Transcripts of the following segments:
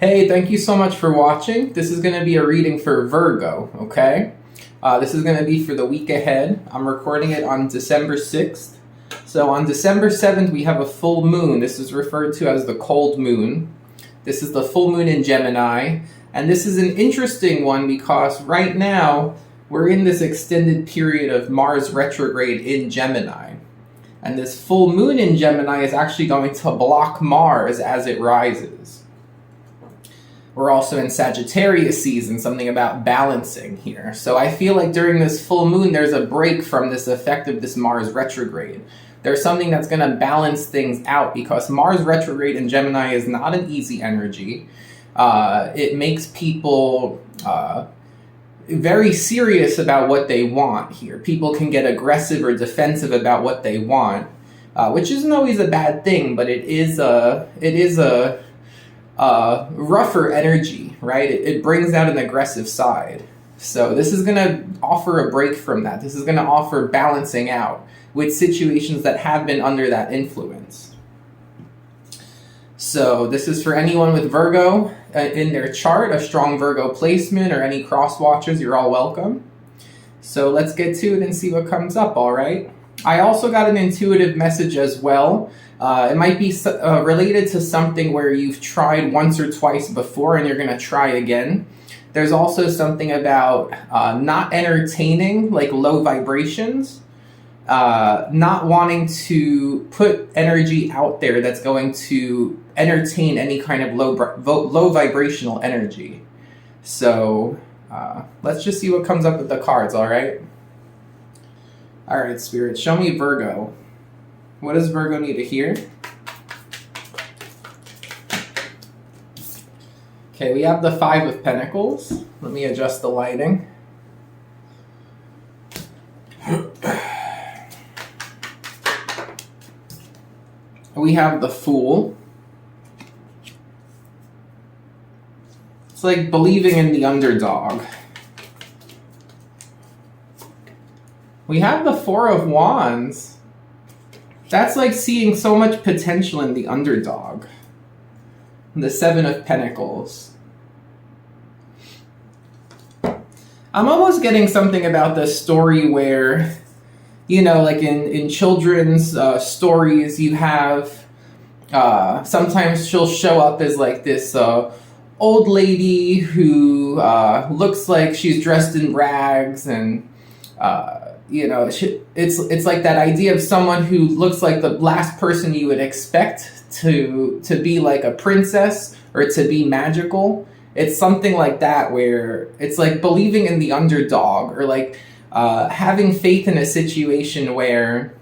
Hey, thank you so much for watching. This is going to be a reading for Virgo, okay? This is going to be for the week ahead. I'm recording it on December 6th. So on December 7th, we have a full moon. This is referred to as the cold moon. This is the full moon in Gemini. And this is an interesting one because right now, we're in this extended period of Mars retrograde in Gemini. And this full moon in Gemini is actually going to block Mars as it rises. We're also in Sagittarius season, something about balancing here. So I feel like during this full moon, there's a break from this effect of this Mars retrograde. There's something that's going to balance things out because Mars retrograde in Gemini is not an easy energy. It makes people very serious about what they want here. People can get aggressive or defensive about what they want, which isn't always a bad thing, but it is a rougher energy, right? It brings out an aggressive side. So this is going to offer a break from that. This is going to offer balancing out with situations that have been under that influence. So this is for anyone with Virgo in their chart, a strong Virgo placement, or any cross watchers, you're all welcome. So let's get to it and see what comes up, all right? I also got an intuitive message as well. It might be related to something where you've tried once or twice before and you're going to try again. There's also something about not entertaining like low vibrations, not wanting to put energy out there that's going to entertain any kind of low vibrational energy. So let's just see what comes up with the cards, all right? All right, Spirit, show me Virgo. What does Virgo need to hear? Okay, we have the Five of Pentacles. Let me adjust the lighting. We have the Fool. It's like believing in the underdog. We have the Four of Wands. That's like seeing so much potential in the underdog. The Seven of Pentacles. I'm almost getting something about this story where, you know, like in children's stories, you have, sometimes she'll show up as like this old lady who looks like she's dressed in rags and, you know, it's like that idea of someone who looks like the last person you would expect to be like a princess or to be magical. It's something like that where it's like believing in the underdog or like having faith in a situation where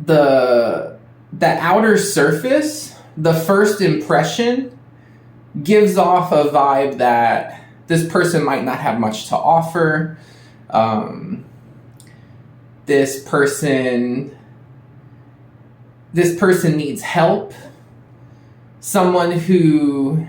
the outer surface, the first impression, gives off a vibe that this person might not have much to offer. This person needs help. Someone who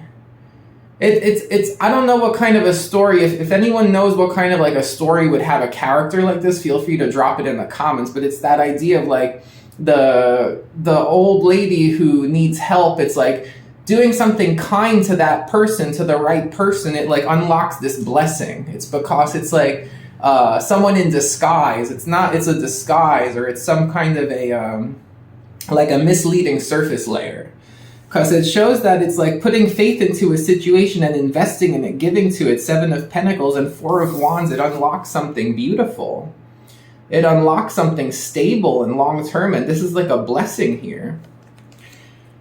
it's I don't know what kind of a story, if anyone knows what kind of like a story would have a character like this, feel free to drop it in the comments, but it's that idea of like the old lady who needs help. It's like doing something kind to that person, to the right person, it like unlocks this blessing. It's because it's like someone in disguise. It's a disguise, or it's some kind of a like a misleading surface layer. Because it shows that it's like putting faith into a situation and investing in it, giving to it. Seven of Pentacles and Four of Wands, it unlocks something beautiful. It unlocks something stable and long-term, and this is like a blessing here.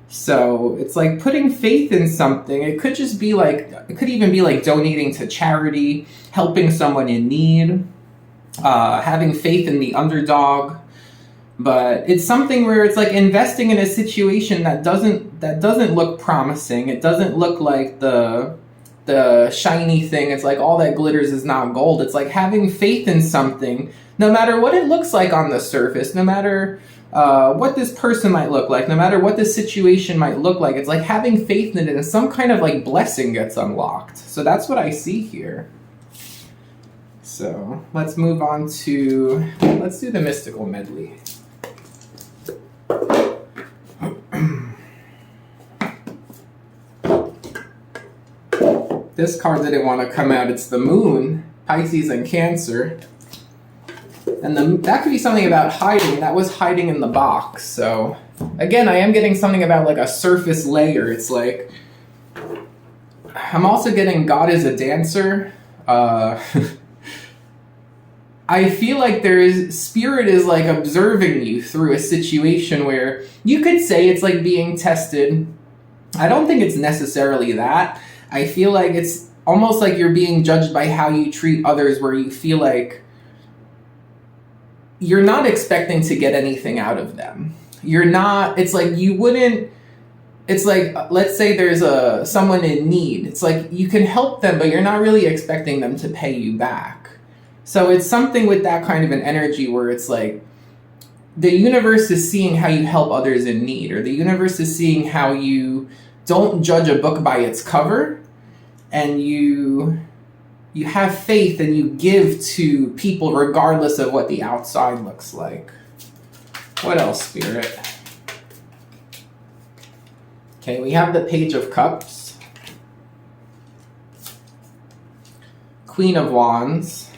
So it's like putting faith in something. It could just be like, it could even be like donating to charity, helping someone in need, having faith in the underdog. But it's something where it's like investing in a situation that doesn't look promising. It doesn't look like the shiny thing. It's like all that glitters is not gold. It's like having faith in something, no matter what it looks like on the surface, no matter what this person might look like, no matter what this situation might look like. It's like having faith in it and some kind of like blessing gets unlocked. So that's what I see here. So let's move on to, let's do the mystical medley. This card didn't want to come out. It's the Moon, Pisces and Cancer. And that could be something about hiding. That was hiding in the box. So, again, I am getting something about like a surface layer. It's like, I'm also getting God is a dancer. I feel like spirit is like observing you through a situation where you could say it's like being tested. I don't think it's necessarily that. I feel like it's almost like you're being judged by how you treat others, where you feel like you're not expecting to get anything out of them. It's like you wouldn't, it's like, let's say there's someone in need. It's like you can help them, but you're not really expecting them to pay you back. So it's something with that kind of an energy where it's like the universe is seeing how you help others in need, or the universe is seeing how you don't judge a book by its cover, and you have faith and you give to people regardless of what the outside looks like. What else, Spirit? Okay, we have the Page of Cups, Queen of Wands,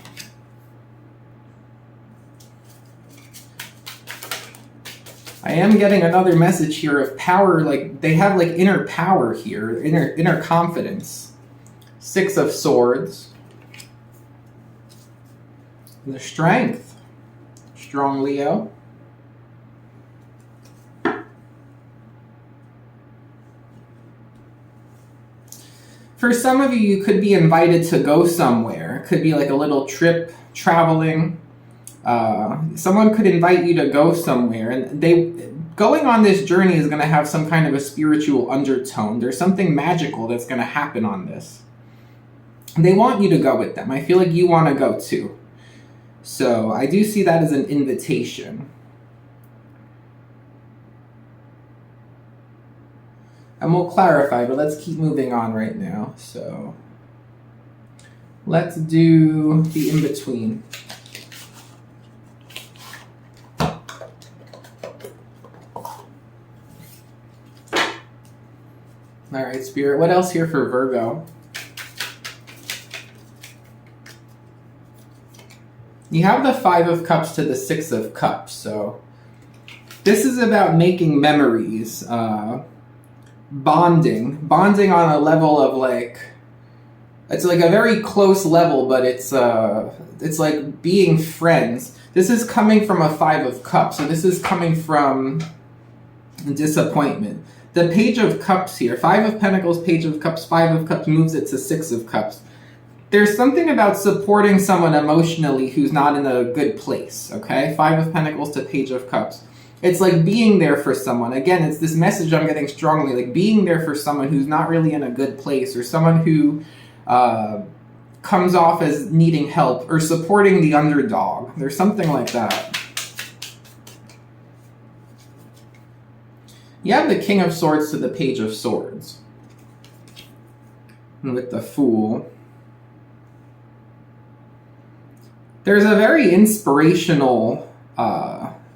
I am getting another message here of power, like they have like inner power here, inner confidence. Six of Swords. The Strength. Strong Leo. For some of you, you could be invited to go somewhere. It could be like a little trip, traveling. Someone could invite you to go somewhere, and going on this journey is going to have some kind of a spiritual undertone. There's something magical that's going to happen on this. They want you to go with them. I feel like you want to go too. So I do see that as an invitation. And we'll clarify, but let's keep moving on right now. So let's do the in-between. All right, Spirit, what else here for Virgo? You have the Five of Cups to the Six of Cups. So this is about making memories, bonding on a level of like, it's like a very close level, but it's like being friends. This is coming from a Five of Cups. So this is coming from disappointment. The Page of Cups here, Five of Pentacles, Page of Cups, Five of Cups moves it to Six of Cups. There's something about supporting someone emotionally who's not in a good place, okay? Five of Pentacles to Page of Cups. It's like being there for someone. Again, it's this message I'm getting strongly, like being there for someone who's not really in a good place, or someone who comes off as needing help, or supporting the underdog. There's something like that. You have the King of Swords to the Page of Swords. And with the Fool. There's a very inspirational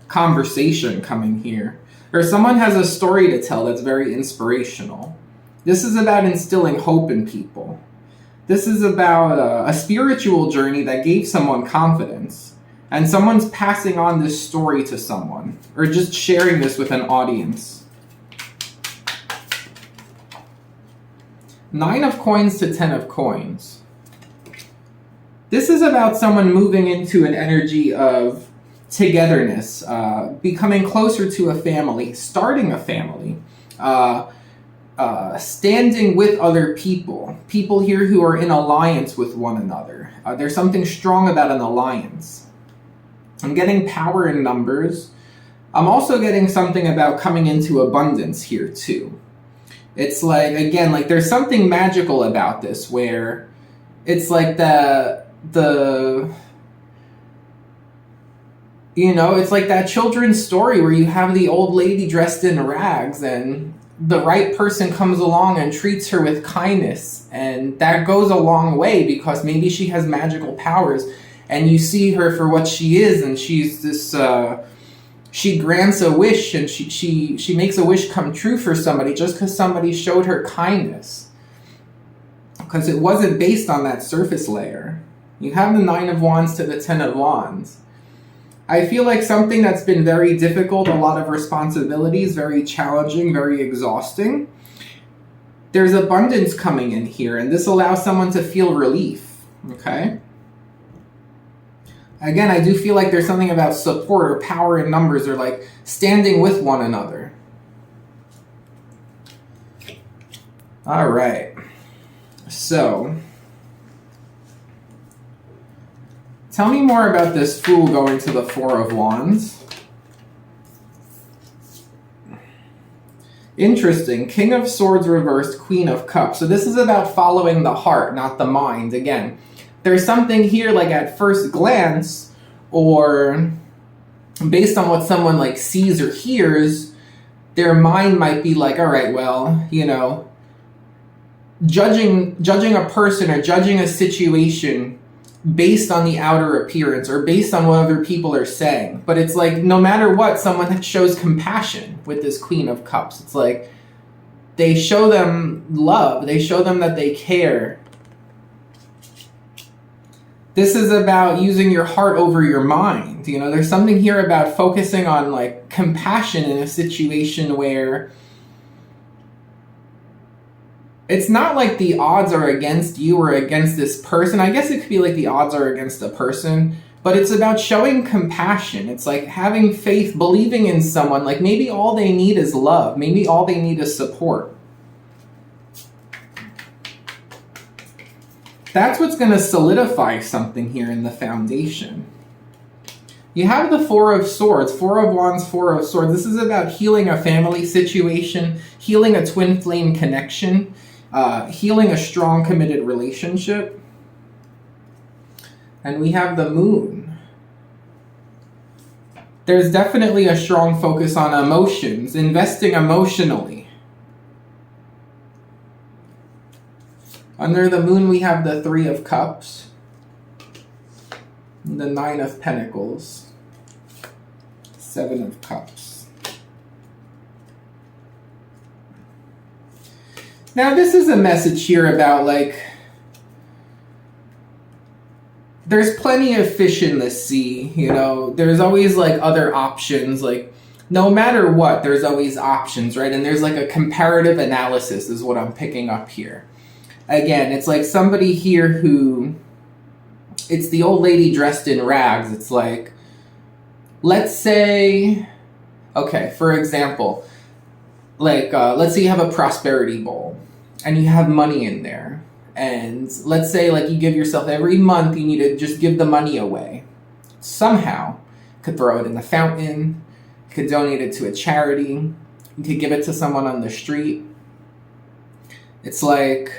conversation coming here. Or someone has a story to tell that's very inspirational. This is about instilling hope in people. This is about a spiritual journey that gave someone confidence. And someone's passing on this story to someone. Or just sharing this with an audience. Nine of Coins to Ten of Coins. This is about someone moving into an energy of togetherness, becoming closer to a family, starting a family, standing with other people here who are in alliance with one another. There's something strong about an alliance. I'm getting power in numbers. I'm also getting something about coming into abundance here too. It's like, again, like there's something magical about this where it's like it's like that children's story where you have the old lady dressed in rags and the right person comes along and treats her with kindness. And that goes a long way because maybe she has magical powers and you see her for what she is, and she's this, she grants a wish and she makes a wish come true for somebody just because somebody showed her kindness. because it wasn't based on that surface layer. You have the 9 of Wands to the 10 of Wands. I feel like something that's been very difficult, a lot of responsibilities, very challenging, very exhausting. There's abundance coming in here, and this allows someone to feel relief, okay? Again, I do feel like there's something about support or power in numbers, or like standing with one another. All right. So, tell me more about this Fool going to the 4 of Wands. Interesting. King of Swords reversed, Queen of Cups. So this is about following the heart, not the mind. Again, there's something here like at first glance, or based on what someone like sees or hears, their mind might be like, all right, well, you know, judging a person or judging a situation based on the outer appearance or based on what other people are saying. But it's like, no matter what, someone shows compassion with this Queen of Cups. It's like they show them love. They show them that they care. This is about using your heart over your mind. You know, there's something here about focusing on like compassion in a situation where it's not like the odds are against you or against this person. I guess it could be like the odds are against a person, but it's about showing compassion. It's like having faith, believing in someone. Like maybe all they need is love. Maybe all they need is support. That's what's going to solidify something here in the foundation. You have the 4 of Swords, 4 of Wands, 4 of Swords. This is about healing a family situation, healing a twin flame connection, healing a strong committed relationship. And we have the Moon. There's definitely a strong focus on emotions, investing emotionally. Under the Moon, we have the 3 of Cups, the 9 of Pentacles, 7 of Cups. Now, this is a message here about, like, there's plenty of fish in the sea, you know? There's always, like, other options, like, no matter what, there's always options, right? And there's, like, a comparative analysis is what I'm picking up here. Again, it's like somebody here who, it's the old lady dressed in rags. It's like, let's say, okay, for example, like, let's say you have a prosperity bowl and you have money in there. And let's say like you give yourself every month, you need to just give the money away. Somehow, you could throw it in the fountain, you could donate it to a charity, you could give it to someone on the street. It's like,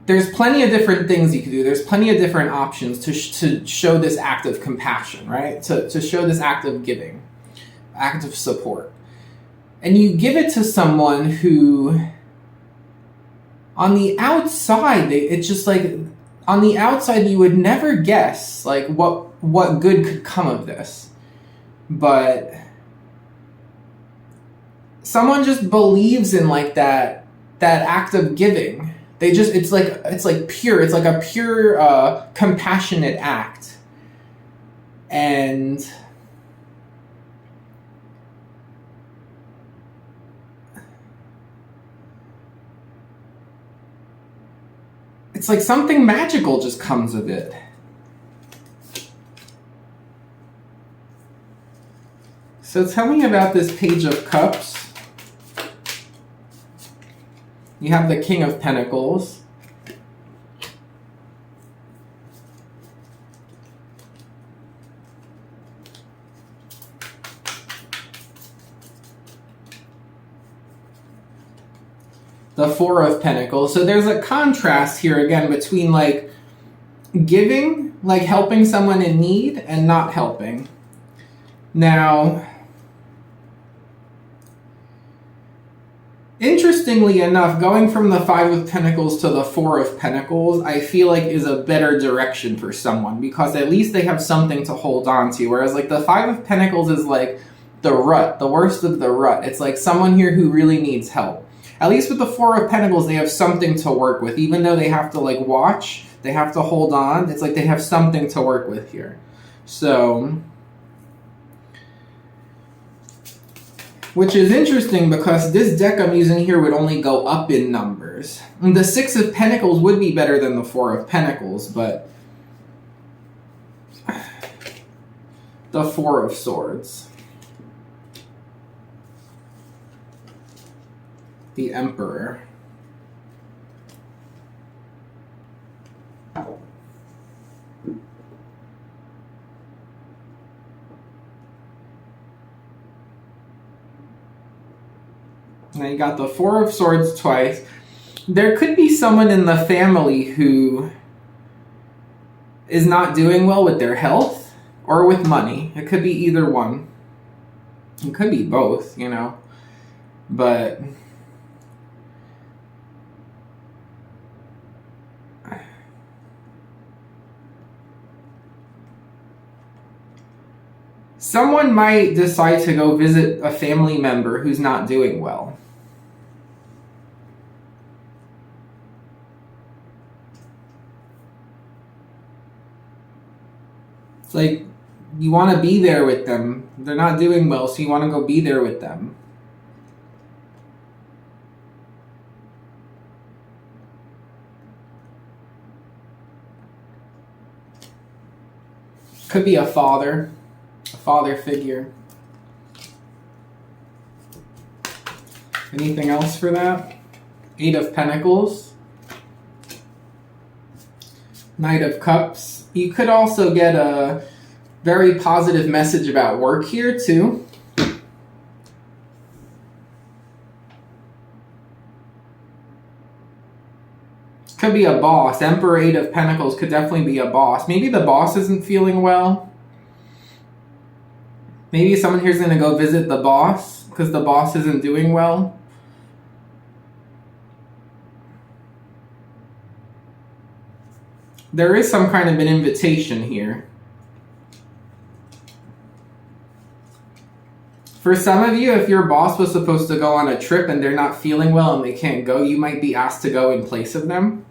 there's plenty of different things you can do. There's plenty of different options to show this act of compassion, right? To show this act of giving, act of support. And you give it to someone who, on the outside, it's just like, on the outside, you would never guess, like, what good could come of this. But someone just believes in, like, that act of giving. They just, it's like pure, it's like a pure, compassionate act. And it's like something magical just comes of it. So tell me about this Page of Cups. You have the King of Pentacles. The 4 of Pentacles. So there's a contrast here again between like giving, like helping someone in need, and not helping. Now, interestingly enough, going from the 5 of Pentacles to the 4 of Pentacles, I feel like is a better direction for someone, because at least they have something to hold on to. Whereas like the 5 of Pentacles is like the rut, the worst of the rut. It's like someone here who really needs help. At least with the Four of Pentacles, they have something to work with. Even though they have to like watch, they have to hold on. It's like they have something to work with here. So, which is interesting because this deck I'm using here would only go up in numbers. And the Six of Pentacles would be better than the Four of Pentacles, but the Four of Swords. The Emperor. Now you got the Four of Swords twice. There could be someone in the family who is not doing well with their health or with money. It could be either one. It could be both, you know. But someone might decide to go visit a family member who's not doing well. It's like you want to be there with them. They're not doing well, so you want to go be there with them. Could be a father figure. Anything else for that? Eight of Pentacles. Knight of Cups. You could also get a very positive message about work here too. Could be a boss. Emperor, Eight of Pentacles could definitely be a boss. Maybe the boss isn't feeling well. Maybe someone here's going to go visit the boss because the boss isn't doing well. There is some kind of an invitation here. For some of you, if your boss was supposed to go on a trip and they're not feeling well and they can't go, you might be asked to go in place of them.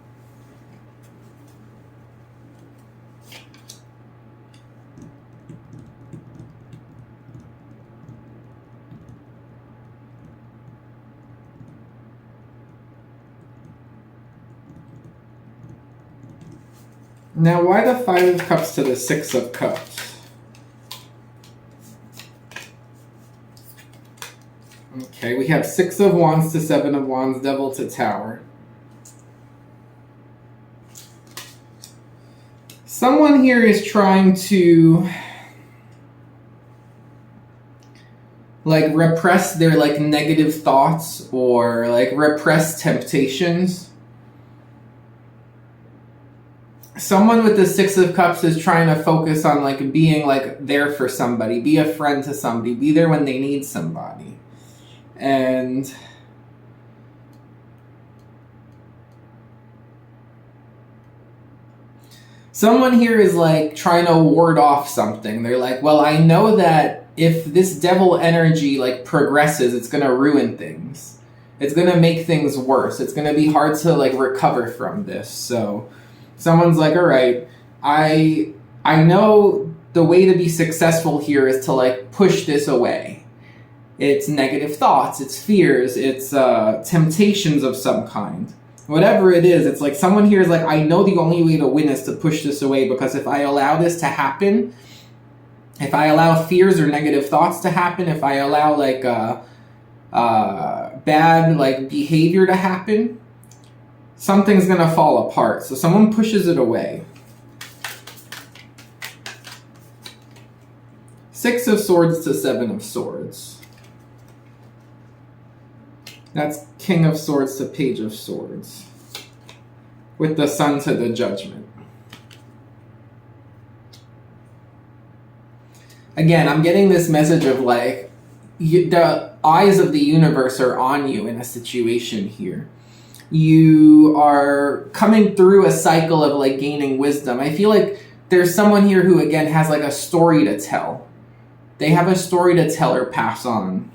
Now, why the Five of Cups to the Six of Cups? Okay, we have Six of Wands to Seven of Wands, Devil to Tower. Someone here is trying to like repress their like negative thoughts or like repress temptations. Someone with the Six of Cups is trying to focus on like being like there for somebody, be a friend to somebody, be there when they need somebody. And someone here is like trying to ward off something. They're like, well, I know that if this devil energy like progresses, it's going to ruin things. It's going to make things worse. It's going to be hard to like recover from this. So someone's like, all right, I know the way to be successful here is to like push this away. It's negative thoughts, it's fears, it's temptations of some kind. Whatever it is, it's like someone here is like, I know the only way to win is to push this away, because if I allow this to happen, if I allow fears or negative thoughts to happen, if I allow like bad like behavior to happen, something's gonna fall apart. So someone pushes it away. Six of Swords to Seven of Swords. That's King of Swords to Page of Swords. With the Sun to the Judgment. Again, I'm getting this message of like, the eyes of the universe are on you in a situation here. You are coming through a cycle of like gaining wisdom. I feel like there's someone here who again has like a story to tell. They have a story to tell or pass on.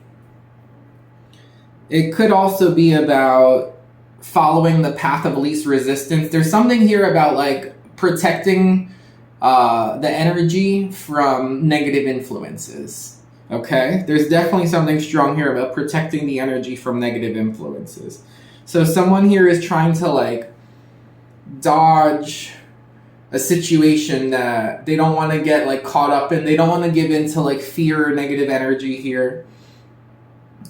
It could also be about following the path of least resistance. There's something here about like protecting the energy from negative influences. Okay? There's definitely something strong here about protecting the energy from negative influences. So someone here is trying to like dodge a situation that they don't want to get like caught up in. They don't want to give into like fear or negative energy here.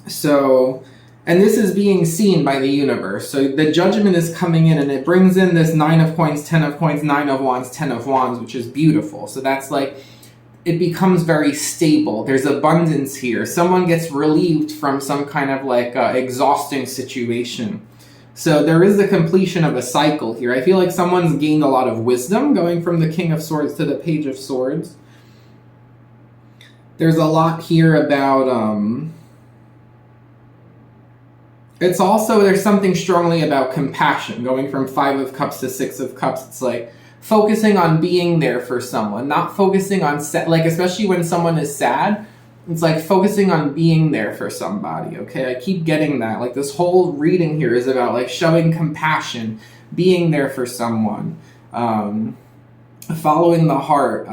So, and this is being seen by the universe. So the judgment is coming in and it brings in this 9 of coins, 10 of coins, 9 of wands, 10 of wands, which is beautiful. So that's like, it becomes very stable. There's abundance here. Someone gets relieved from some kind of like exhausting situation. So there is the completion of a cycle here. I feel like someone's gained a lot of wisdom going from the King of Swords to the Page of Swords. There's a lot here about, it's also, there's something strongly about compassion, going from 5 of Cups to 6 of Cups. It's like focusing on being there for someone, not focusing on, like especially when someone is sad, it's like focusing on being there for somebody, okay? I keep getting that. Like this whole reading here is about like showing compassion, being there for someone, following the heart.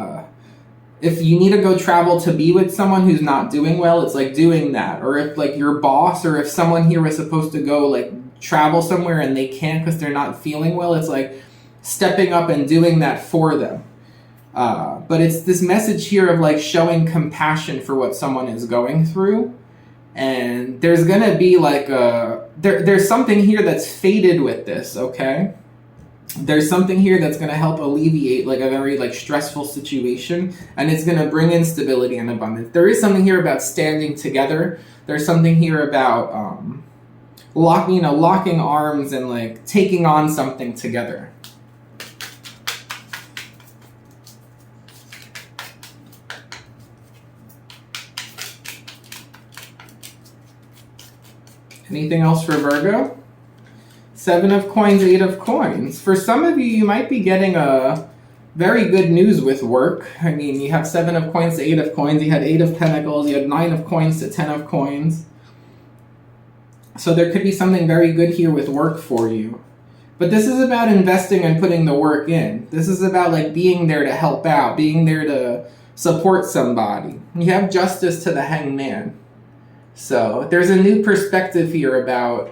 If you need to go travel to be with someone who's not doing well, it's like doing that. Or if like your boss, or if someone here was supposed to go like travel somewhere and they can't because they're not feeling well, it's like stepping up and doing that for them. But it's this message here of like showing compassion for what someone is going through. And there's gonna be like there's something here that's faded with this, okay? There's something here that's gonna help alleviate like a very like stressful situation, and it's gonna bring in stability and abundance. There is something here about standing together. There's something here about locking arms and like taking on something together. Anything else for Virgo? 7 of coins, 8 of coins. For some of you, you might be getting a very good news with work. I mean, you have 7 of coins to 8 of coins. You had 8 of pentacles. You had 9 of coins to 10 of coins. So there could be something very good here with work for you. But this is about investing and putting the work in. This is about like being there to help out, being there to support somebody. You have justice to the Hanged Man. So there's a new perspective here about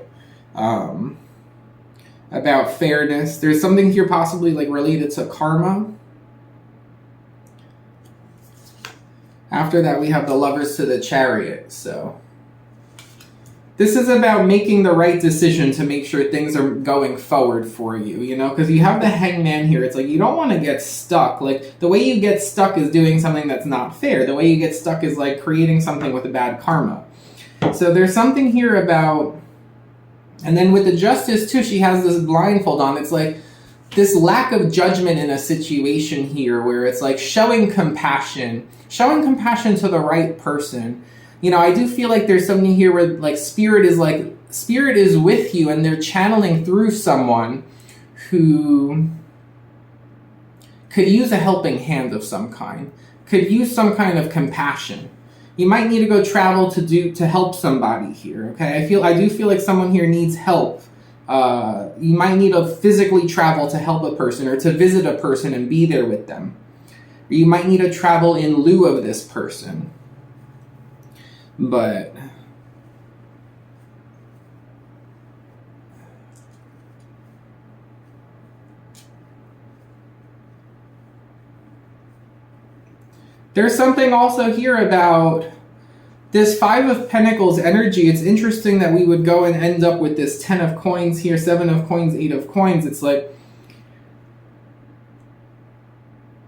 fairness. There's something here possibly like related to karma. After that, we have the Lovers to the Chariot. So this is about making the right decision to make sure things are going forward for you, you know, because you have the Hanged Man here. It's like you don't want to get stuck. Like the way you get stuck is doing something that's not fair. The way you get stuck is like creating something with a bad karma. So there's something here about, and then with the Justice too, she has this blindfold on. It's like this lack of judgment in a situation here where it's like showing compassion to the right person. You know, I do feel like there's something here where like spirit is with you and they're channeling through someone who could use a helping hand of some kind, could use some kind of compassion. You might need to go travel to help somebody here, okay? I do feel like someone here needs help. You might need to physically travel to help a person or to visit a person and be there with them. Or you might need to travel in lieu of this person. But there's something also here about this 5 of Pentacles energy. It's interesting that we would go and end up with this 10 of coins here, 7 of coins, 8 of coins. It's like,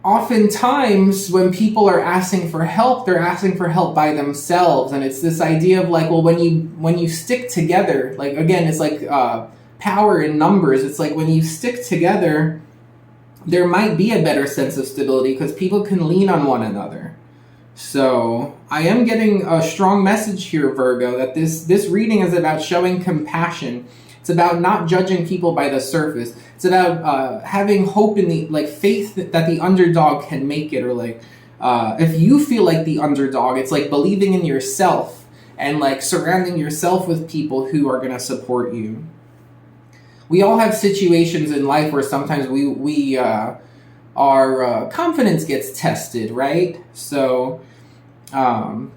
oftentimes when people are asking for help, they're asking for help by themselves. And it's this idea of like, well, when you stick together, like again, it's like power in numbers. It's like when you stick together, there might be a better sense of stability because people can lean on one another. So I am getting a strong message here, Virgo, that this reading is about showing compassion. It's about not judging people by the surface. It's about having hope in the like faith that the underdog can make it, or like if you feel like the underdog, it's like believing in yourself and like surrounding yourself with people who are going to support you. We all have situations in life where sometimes our confidence gets tested, right? So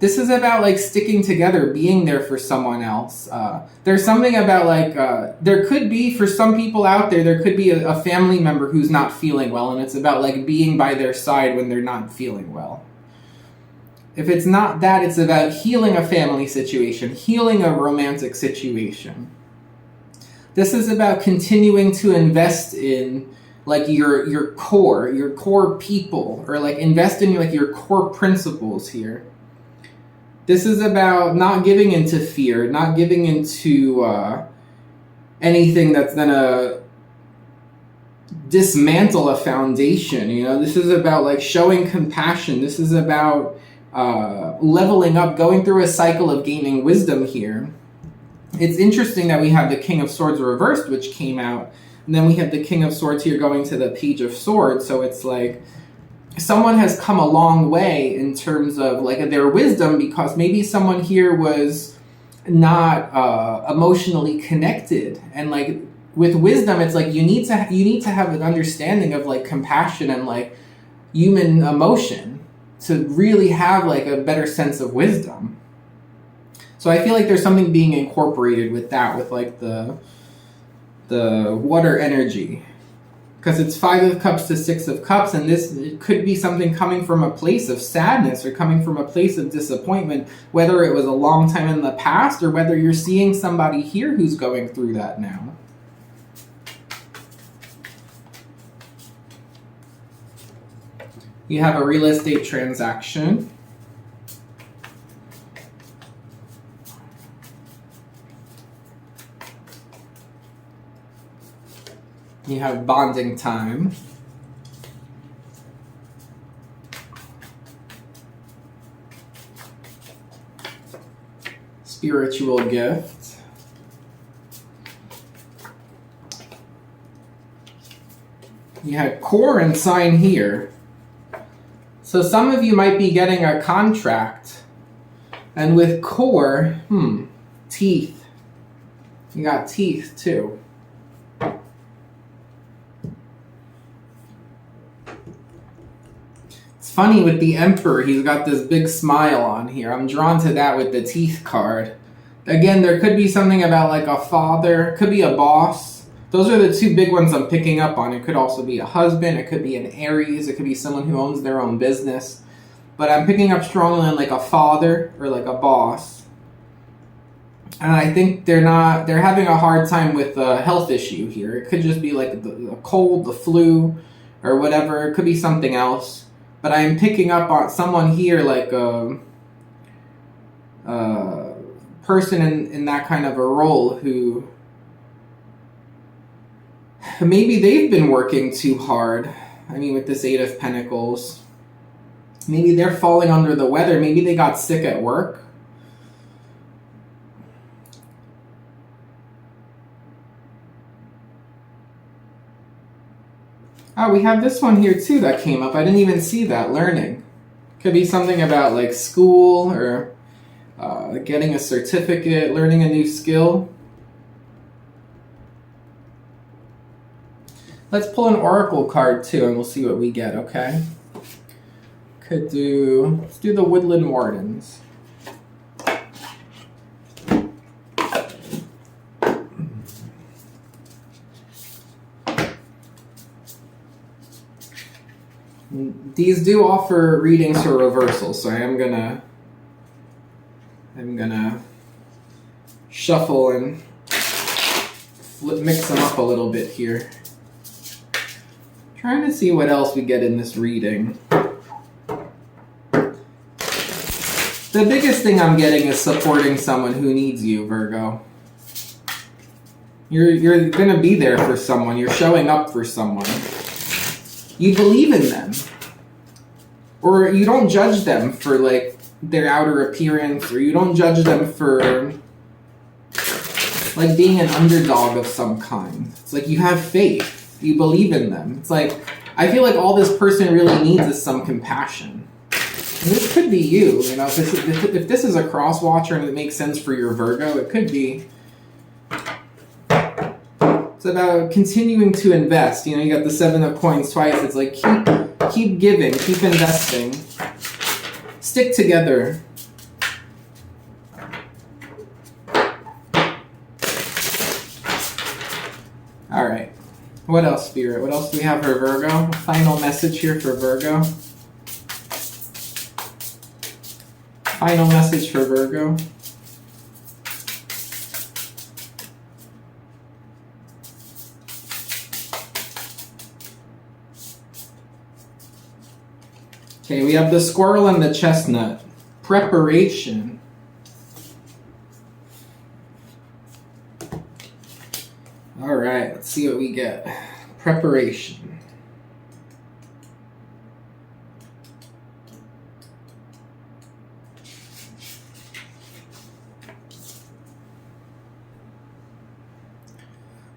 this is about like sticking together, being there for someone else. There's something about like, there could be, for some people out there, there could be a family member who's not feeling well, and it's about like being by their side when they're not feeling well. If it's not that, it's about healing a family situation, healing a romantic situation. This is about continuing to invest in like your core people, or like invest in like your core principles here. This is about not giving into fear, not giving into anything that's gonna dismantle a foundation. You know, this is about like showing compassion. This is about leveling up, going through a cycle of gaining wisdom here. It's interesting that we have the King of Swords reversed, which came out, and then we have the King of Swords here going to the Page of Swords. So it's like someone has come a long way in terms of like their wisdom, because maybe someone here was not emotionally connected, and like with wisdom, it's like you need to have an understanding of like compassion and like human emotion to really have like a better sense of wisdom. So I feel like there's something being incorporated with that, with like the water energy, because it's 5 of Cups to 6 of Cups, and this, it could be something coming from a place of sadness or coming from a place of disappointment, whether it was a long time in the past or whether you're seeing somebody here who's going through that now. You have a real estate transaction. You have bonding time. Spiritual gift. You had core and sign here. So some of you might be getting a contract. And with core, teeth. You got teeth too. Funny with the Emperor, he's got this big smile on here. I'm drawn to that with the teeth card. Again, there could be something about like a father, could be a boss. Those are the two big ones I'm picking up on. It could also be a husband, it could be an Aries, it could be someone who owns their own business. But I'm picking up strongly on like a father or like a boss. And I think they're having a hard time with a health issue here. It could just be like the cold, the flu, or whatever. It could be something else. But I'm picking up on someone here like a person in that kind of a role who maybe they've been working too hard. I mean, with this 8 of Pentacles, maybe they're falling under the weather. Maybe they got sick at work. Oh, we have this one here too that came up. I didn't even see that. Learning. Could be something about like school or getting a certificate, learning a new skill. Let's pull an oracle card too, and we'll see what we get, okay? Let's do the Woodland Wardens. These do offer readings for reversal, so I'm gonna shuffle and mix them up a little bit here. Trying to see what else we get in this reading. The biggest thing I'm getting is supporting someone who needs you, Virgo. You're gonna be there for someone. You're showing up for someone. You believe in them. Or you don't judge them for like their outer appearance, or you don't judge them for like being an underdog of some kind. It's like you have faith. You believe in them. It's like, I feel like all this person really needs is some compassion. And this could be you. You know, if this is a cross watcher and it makes sense for your Virgo, it could be. It's about continuing to invest. You know, you got the 7 of Coins twice. It's like keep giving, keep investing. Stick together. All right. What else, Spirit? What else do we have for Virgo? Final message here for Virgo. Final message for Virgo. Okay, we have the squirrel and the chestnut. Preparation. All right, let's see what we get. Preparation.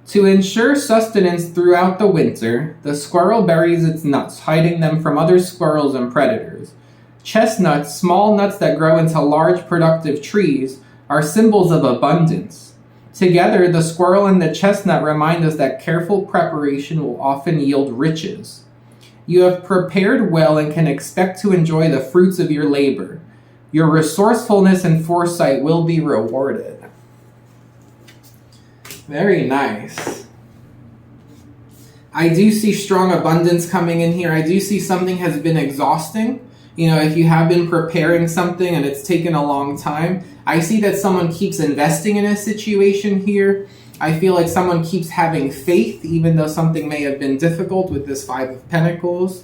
To ensure sustenance throughout the winter, the squirrel buries its nuts, hiding them from other squirrels and predators. Chestnuts, small nuts that grow into large productive trees, are symbols of abundance. Together, the squirrel and the chestnut remind us that careful preparation will often yield riches. You have prepared well and can expect to enjoy the fruits of your labor. Your resourcefulness and foresight will be rewarded. Very nice. I do see strong abundance coming in here. I do see something has been exhausting. You know, if you have been preparing something and it's taken a long time, I see that someone keeps investing in a situation here. I feel like someone keeps having faith, even though something may have been difficult with this 5 of Pentacles.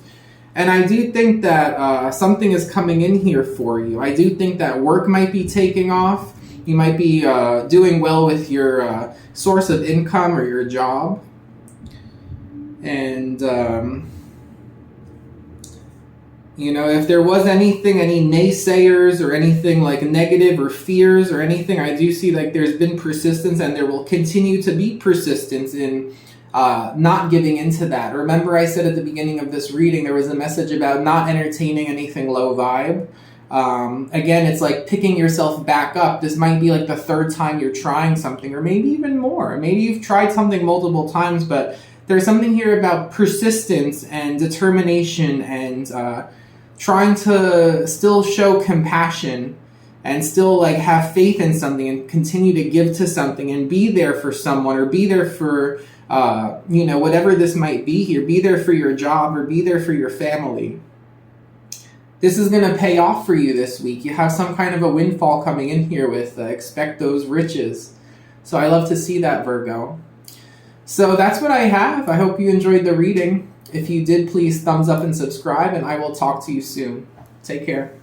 And I do think that something is coming in here for you. I do think that work might be taking off. You might be doing well with your source of income or your job. And, you know, if there was anything, any naysayers or anything like negative or fears or anything, I do see like there's been persistence and there will continue to be persistence in not giving into that. Remember I said at the beginning of this reading, there was a message about not entertaining anything low vibe. Again, it's like picking yourself back up. This might be like the 3rd time you're trying something, or maybe even more. Maybe you've tried something multiple times, but there's something here about persistence and determination and trying to still show compassion and still like have faith in something and continue to give to something and be there for someone or be there for, you know, whatever this might be here. Be there for your job or be there for your family. This is going to pay off for you this week. You have some kind of a windfall coming in here with expect those riches. So I love to see that, Virgo. So that's what I have. I hope you enjoyed the reading. If you did, please thumbs up and subscribe, and I will talk to you soon. Take care.